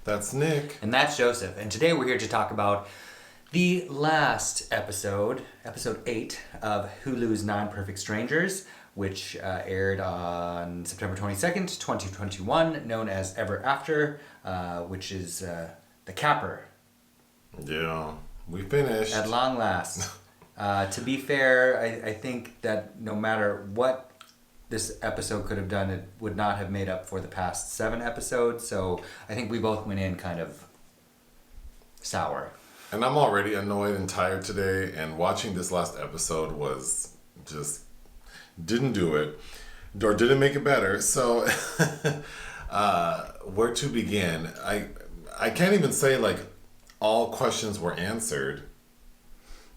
That's Nick. And that's Joseph. And today we're here to talk about the last episode, episode 8 of Hulu's Nine Perfect Strangers, which aired on September 22nd, 2021, known as Ever After, which is the capper. Yeah, we finished. At long last. To be fair, I think that no matter what this episode could have done, it would not have made up for the past 7 episodes. So I think we both went in kind of sour. And I'm already annoyed and tired today, and watching this last episode was just didn't do it, or didn't make it better. So where to begin? I can't even say like all questions were answered.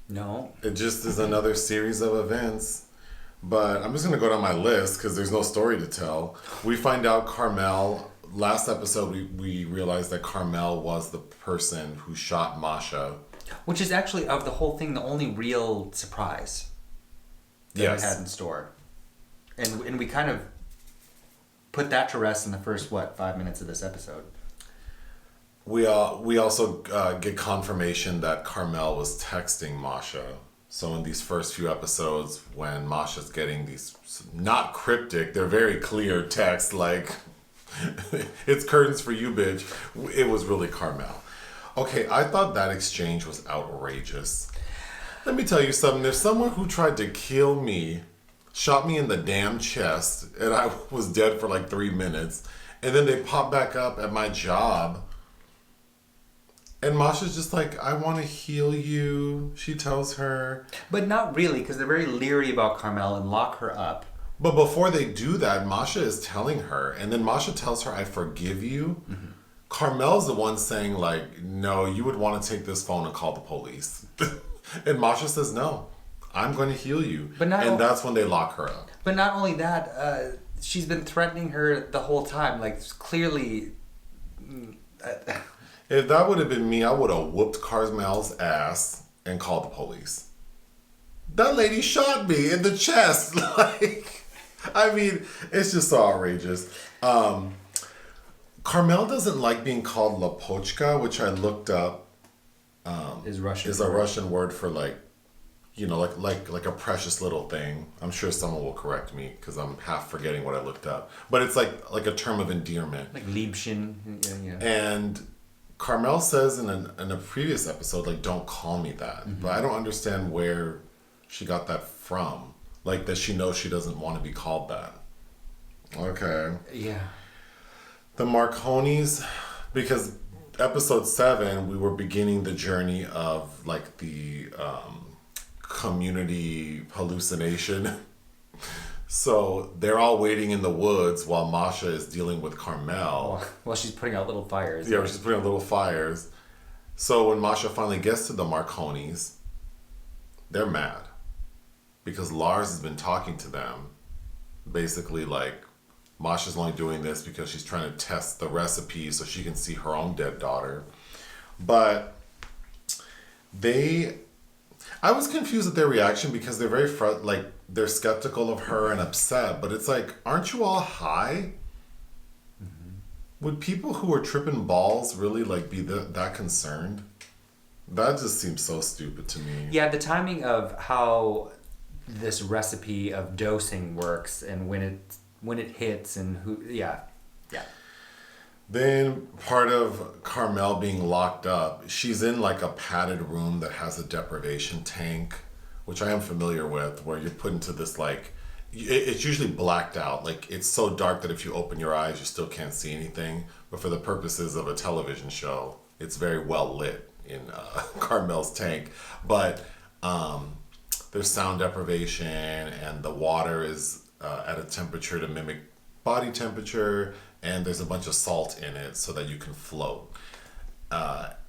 No. It just is another series of events. But I'm just going to go down my list because there's no story to tell. We find out Carmel, last episode we realized that Carmel was the person who shot Masha. Which is actually, of the whole thing, the only real surprise that we had in store. And we kind of put that to rest in the first, 5 minutes of this episode. We also get confirmation that Carmel was texting Masha. So in these first few episodes, when Masha's getting these not cryptic, they're very clear texts like, it's curtains for you, bitch. It was really Carmel. Okay, I thought that exchange was outrageous. Let me tell you something. If someone who tried to kill me shot me in the damn chest and I was dead for like 3 minutes, and then they pop back up at my job, and Masha's just like, I want to heal you, she tells her. But not really, because they're very leery about Carmel and lock her up. But before they do that, Masha is telling her, and then Masha tells her, I forgive you. Mm-hmm. Carmel's the one saying like, no, you would want to take this phone and call the police. And Masha says, no, I'm going to heal you. And that's when they lock her up. But not only that, she's been threatening her the whole time. Like, clearly... If that would have been me, I would have whooped Carmel's ass and called the police. That lady shot me in the chest. Like, I mean, it's just so outrageous. Carmel doesn't like being called Lapochka, which I looked up. Is Russian. Is a Russian word for like, you know, like a precious little thing. I'm sure someone will correct me because I'm half forgetting what I looked up. But it's like a term of endearment. Like Liebchen. Yeah. And Carmel says in a previous episode, like, don't call me that. Mm-hmm. But I don't understand where she got that from. Like, that she knows she doesn't want to be called that. Okay. Yeah. The Marconis, because episode 7, we were beginning the journey of, like, the community hallucination. So they're all waiting in the woods while Masha is dealing with Carmel. Well, she's putting out little fires. Yeah, she's putting out little fires. So when Masha finally gets to the Marconis, they're mad. Because Lars has been talking to them. Basically, like, Masha's only doing this because she's trying to test the recipe so she can see her own dead daughter. But I was confused at their reaction because they're very they're skeptical of her and upset, but it's like, aren't you all high? Mm-hmm. Would people who are tripping balls really like be that concerned? That just seems so stupid to me. Yeah, the timing of how this recipe of dosing works and when it hits and who, yeah. Then part of Carmel being locked up, she's in like a padded room that has a deprivation tank, which I am familiar with, where you're put into this like, it's usually blacked out. Like, it's so dark that if you open your eyes, you still can't see anything. But for the purposes of a television show, it's very well lit in Carmel's tank. But there's sound deprivation, and the water is at a temperature to mimic body temperature, and there's a bunch of salt in it so that you can float.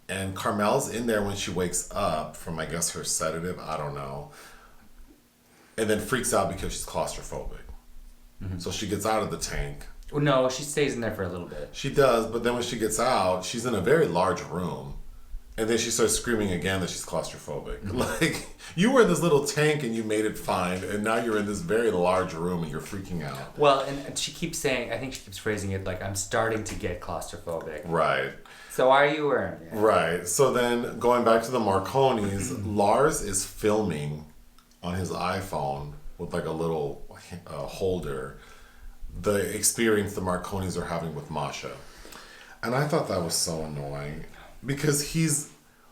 And Carmel's in there when she wakes up from, I guess, her sedative, I don't know, and then freaks out because she's claustrophobic. Mm-hmm. So she gets out of the tank. Well, no, she stays in there for a little bit. She does, but then when she gets out, she's in a very large room, And then she starts screaming again that she's claustrophobic. Like, you were in this little tank and you made it fine, and now you're in this very large room and you're freaking out. Well, and she keeps saying, I think she keeps phrasing it like, I'm starting to get claustrophobic. Right. So are you or? Yeah. Right. So then going back to the Marconis, Lars is filming on his iPhone with like a little holder the experience the Marconis are having with Masha. And I thought that was so annoying because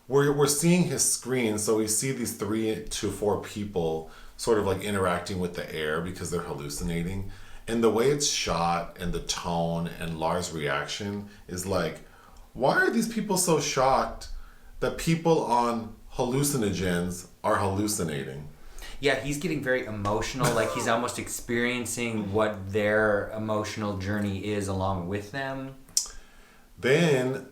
we're seeing his screen, so we see these 3 to 4 people sort of like interacting with the air because they're hallucinating. And the way it's shot and the tone and Lars' reaction is like, why are these people so shocked that people on hallucinogens are hallucinating? Yeah, he's getting very emotional, like he's almost experiencing what their emotional journey is along with them. Then,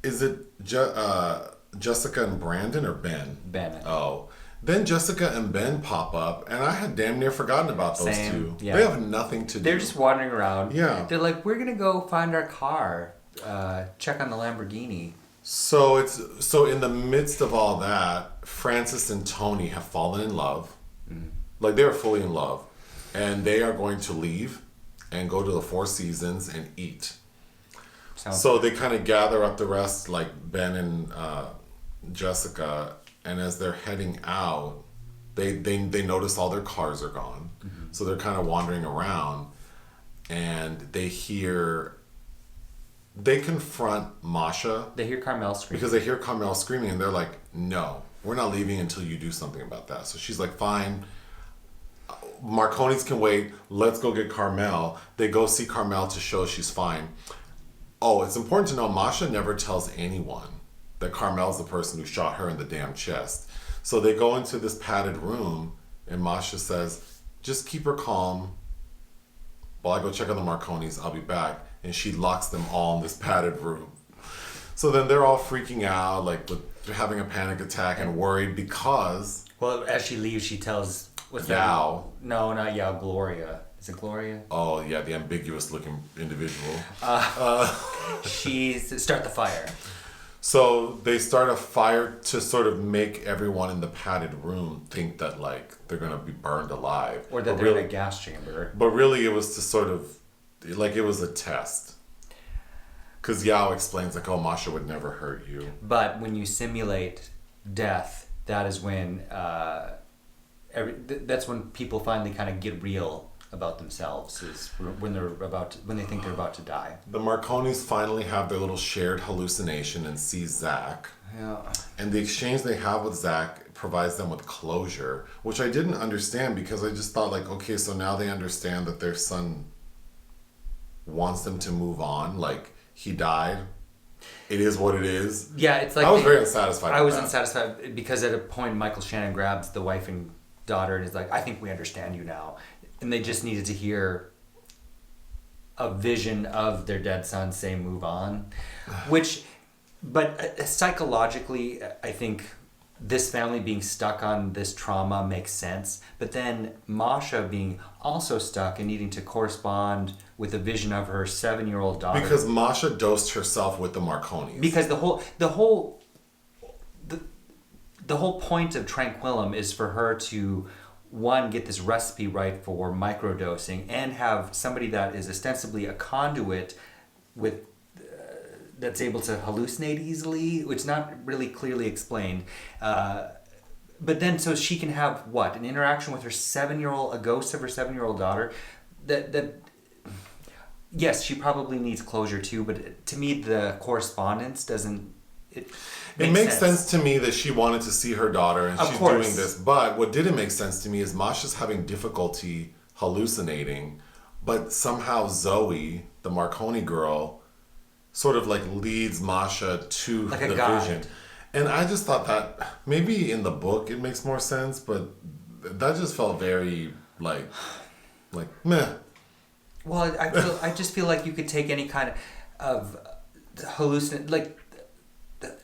is it Jessica and Brandon or Ben? Ben. Oh. Then Jessica and Ben pop up, and I had damn near forgotten about those two. Yeah. They have nothing to do. They're just wandering around. Yeah. They're like, we're going to go find our car, check on the Lamborghini. So in the midst of all that, Francis and Tony have fallen in love. Mm. Like, they are fully in love. And they are going to leave and go to the Four Seasons and eat. So they kind of gather up the rest, like Ben and Jessica, and as they're heading out, they notice all their cars are gone. Mm-hmm. So they're kind of wandering around, and they confront Masha. They hear Carmel screaming. Because they hear Carmel screaming, and they're like, no, we're not leaving until you do something about that. So she's like, fine. Marconi's can wait. Let's go get Carmel. They go see Carmel to show she's fine. Oh, it's important to know Masha never tells anyone that Carmel's the person who shot her in the damn chest. So they go into this padded room, and Masha says, just keep her calm while I go check on the Marconis. I'll be back. And she locks them all in this padded room. So then they're all freaking out, like they're having a panic attack and worried because... Well, as she leaves, she tells... What's Yao. That? No, not Yao, Gloria. Is it Gloria? Oh, yeah, the ambiguous looking individual. She start the fire. So they start a fire to sort of make everyone in the padded room think that, like, they're going to be burned alive. Or that they're in a gas chamber. But really it was to sort of, like, it was a test. Because Yao explains, like, oh, Masha would never hurt you. But when you simulate death, that is when, that's when people finally kind of get real about themselves, is when they think they're about to die. The Marconis finally have their little shared hallucination and see Zach. Yeah. And the exchange they have with Zach provides them with closure, which I didn't understand because I just thought, like, okay, so now they understand that their son wants them to move on. Like, he died. It is what it is. Yeah, it's like... I was very unsatisfied I was unsatisfied because at a point Michael Shannon grabs the wife and daughter and is like, I think we understand you now. And they just needed to hear a vision of their dead son say move on. But psychologically, I think this family being stuck on this trauma makes sense. But then Masha being also stuck and needing to correspond with a vision of her 7-year-old daughter. Because Masha dosed herself with the Marconis. Because the whole point of Tranquillum is for her to, one, get this recipe right for microdosing and have somebody that is ostensibly a conduit with that's able to hallucinate easily, which is not really clearly explained. But then so she can have what? An interaction with her 7-year-old, a ghost of her 7-year-old daughter. That yes, she probably needs closure too, but to me the correspondence doesn't... It makes sense to me that she wanted to see her daughter and she's course. doing this. But what didn't make sense to me is Masha's having difficulty hallucinating, but somehow Zoe, the Marconi girl, sort of like leads Masha to like the vision. And I just thought that maybe in the book it makes more sense, but that just felt very like meh. Well, I just feel like you could take any kind of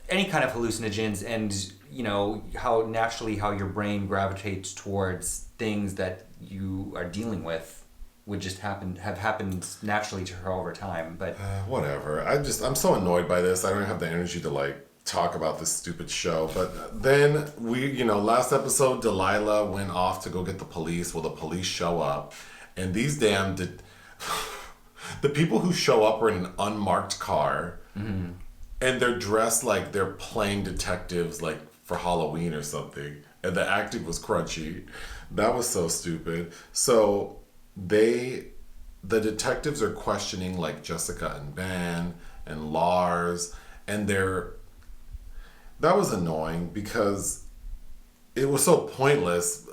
any kind of hallucinogens and, you know, how your brain gravitates towards things that you are dealing with would just have happened naturally to her over time. But whatever. I'm so annoyed by this. I don't have the energy to like talk about this stupid show. But then last episode, Delilah went off to go get the police. Well, the police show up, and these the people who show up are in an unmarked car, and they're dressed like they're playing detectives, like for Halloween or something. And the acting was crunchy. That was so stupid. So the detectives are questioning like Jessica and Ben and Lars, and that was annoying because it was so pointless.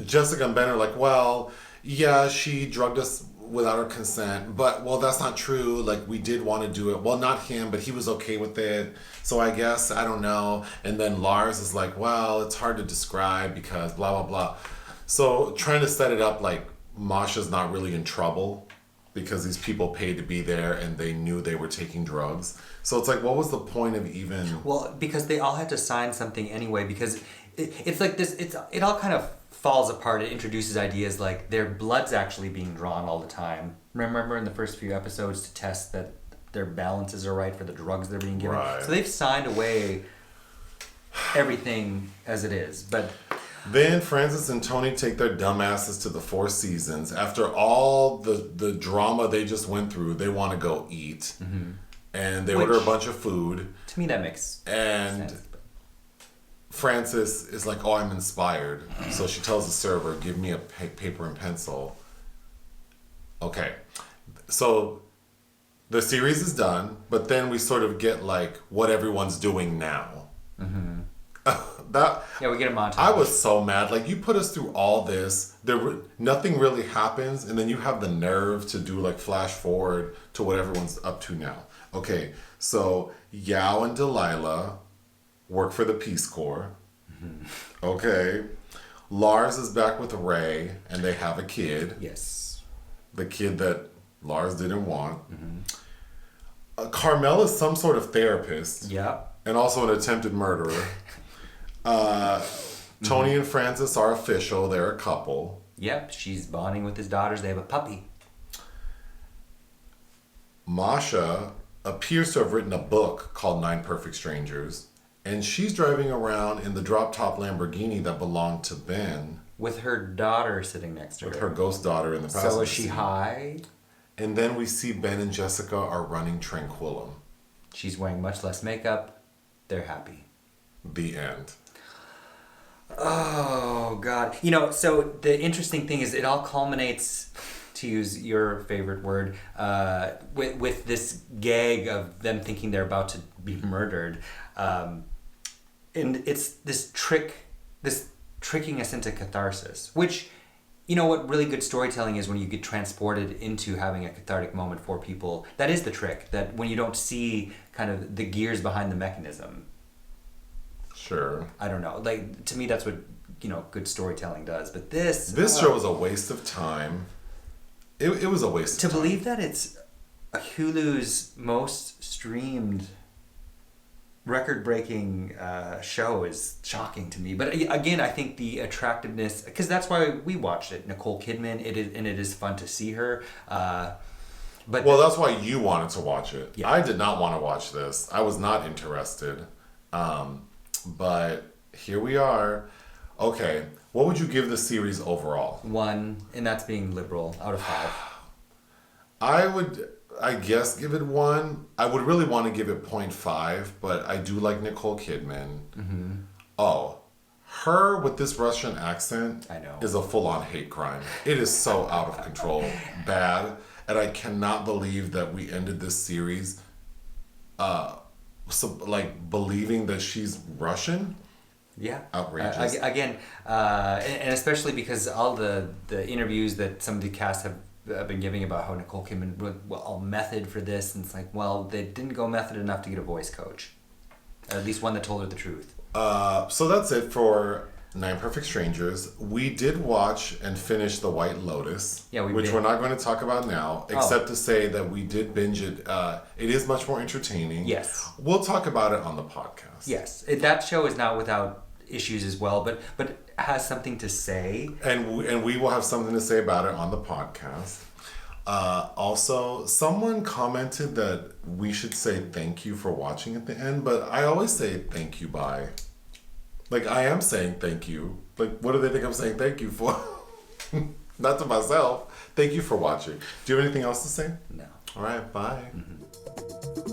Jessica and Ben are like, well, yeah, she drugged us without our consent, but well, that's not true. Like, we did want to do it. Well, not him, but he was okay with it. So I guess, I don't know. And then Lars is like, well, it's hard to describe because blah, blah, blah. So trying to set it up like Masha's not really in trouble because these people paid to be there and they knew they were taking drugs. So it's like, what was the point of even... Well, because they all had to sign something anyway, because it's like this, it all kind of falls apart. It introduces ideas like their blood's actually being drawn all the time. Remember in the first few episodes to test that their balances are right for the drugs they're being given? Right. So they've signed away everything as it is, but... Then Francis and Tony take their dumbasses to the Four Seasons. After all the drama they just went through, they want to go eat. Mm-hmm. And they order a bunch of food. To me, that makes and sense. Francis is like, oh, I'm inspired. So she tells the server, give me a paper and pencil. Okay. So the series is done, but then we sort of get like what everyone's doing now. Mm-hmm. We get a montage. I was so mad. Like, you put us through all this, nothing really happens, and then you have the nerve to do like flash forward to what everyone's up to now. Okay, so Yao and Delilah work for the Peace Corps. Mm-hmm. Okay, Lars is back with Ray, and they have a kid. Yes, the kid that Lars didn't want. Mm-hmm. Carmel is some sort of therapist. Yeah, and also an attempted murderer. Tony and Francis are official. They're a couple. Yep, she's bonding with his daughters. They have a puppy. Masha appears to have written a book called Nine Perfect Strangers, and she's driving around in the drop-top Lamborghini that belonged to Ben. With her daughter sitting next to her. With her ghost daughter in the passenger seat. So is she high? And then we see Ben and Jessica are running Tranquillum. She's wearing much less makeup. They're happy. The end. Oh, God. So the interesting thing is it all culminates, to use your favorite word, with this gag of them thinking they're about to be murdered. And it's this tricking us into catharsis, which, what really good storytelling is when you get transported into having a cathartic moment for people. That is the trick, that when you don't see kind of the gears behind the mechanism. Sure. I don't know. Like, to me, that's what, good storytelling does. But this show was a waste of time. It was a waste of time. To believe that it's Hulu's most streamed, record-breaking show is shocking to me. But again, I think the attractiveness, because that's why we watched it. Nicole Kidman, it is fun to see her. But that's why you wanted to watch it. Yeah. I did not want to watch this. I was not interested. But here we are. Okay, what would you give the series overall? 1, and that's being liberal, out of 5. I would, I guess, give it 1. I would really want to give it 0.5, but I do like Nicole Kidman. Mm-hmm. Oh, her with this Russian accent I know. is a full-on hate crime. It is so out of control, bad, and I cannot believe that we ended this series believing that she's Russian. Yeah, outrageous. Again, and especially because all the interviews that some of the cast have been giving about how Nicole Kidman went all method for this, and it's like, well, they didn't go method enough to get a voice coach, or at least one that told her the truth. So that's it for Nine Perfect Strangers. We did watch and finish The White Lotus, which we're not going to talk about now, except to say that we did binge it. It is much more entertaining. Yes. We'll talk about it on the podcast. Yes. That show is not without issues as well, but has something to say. And we will have something to say about it on the podcast. Also, someone commented that we should say thank you for watching at the end, but I always say thank you, bye. Like, I am saying thank you. Like, what do they think I'm saying thank you for? Not to myself. Thank you for watching. Do you have anything else to say? No. All right, bye. Mm-hmm.